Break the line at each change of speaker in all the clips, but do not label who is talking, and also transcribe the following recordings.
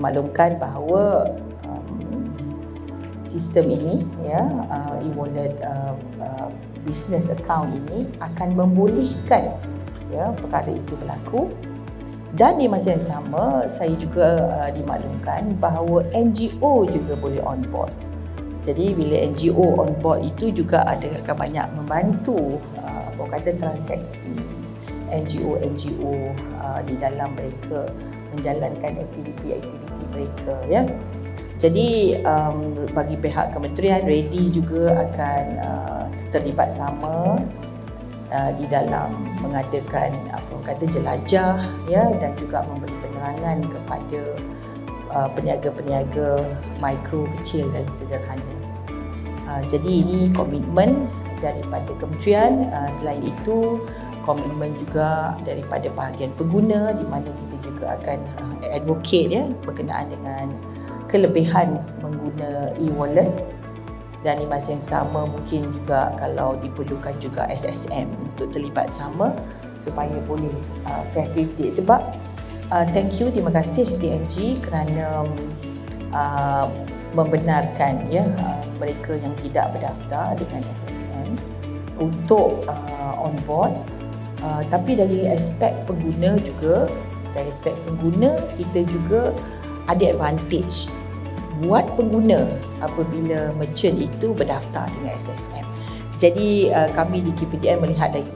dimaklumkan bahawa sistem ini, ya, e-wallet business account ini akan membolehkan, ya, perkara itu berlaku. Dan di masa yang sama, saya juga dimaklumkan bahawa NGO juga boleh on board. Jadi bila NGO on board itu juga akan banyak membantu transaksi NGO di dalam mereka menjalankan aktiviti-aktiviti mereka, ya. Jadi bagi pihak kementerian ready juga akan terlibat sama di dalam mengadakan jelajah, ya, dan juga memberi penerangan kepada peniaga-peniaga mikro, kecil dan sederhana. Jadi ini komitmen daripada kementerian. Selain itu komitmen juga daripada bahagian pengguna, di mana kita juga akan advocate, ya, berkenaan dengan kelebihan mengguna e-wallet. Dan di masa yang sama mungkin juga kalau diperlukan juga SSM untuk terlibat sama supaya boleh facilitate. Sebab thank you, terima kasih DNG kerana membenarkan, ya, mereka yang tidak berdaftar dengan SSM untuk on board. Tapi dari aspek pengguna juga, kita juga ada advantage buat pengguna apabila merchant itu berdaftar dengan SSM. Jadi kami di KPDM melihat dari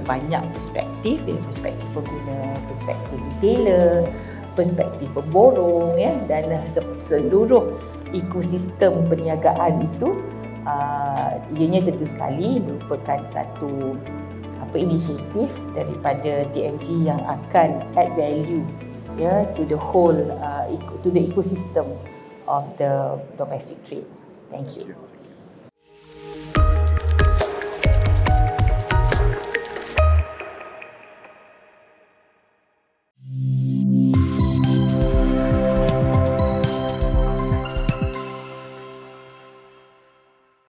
banyak perspektif, dari perspektif pengguna, perspektif retailer, perspektif pemborong, ya, dan seluruh ekosistem perniagaan itu. Ianya tentu sekali merupakan satu inisiatif daripada TNG yang akan add value, ya, to the whole to the ecosystem of the domestic trade. Thank you.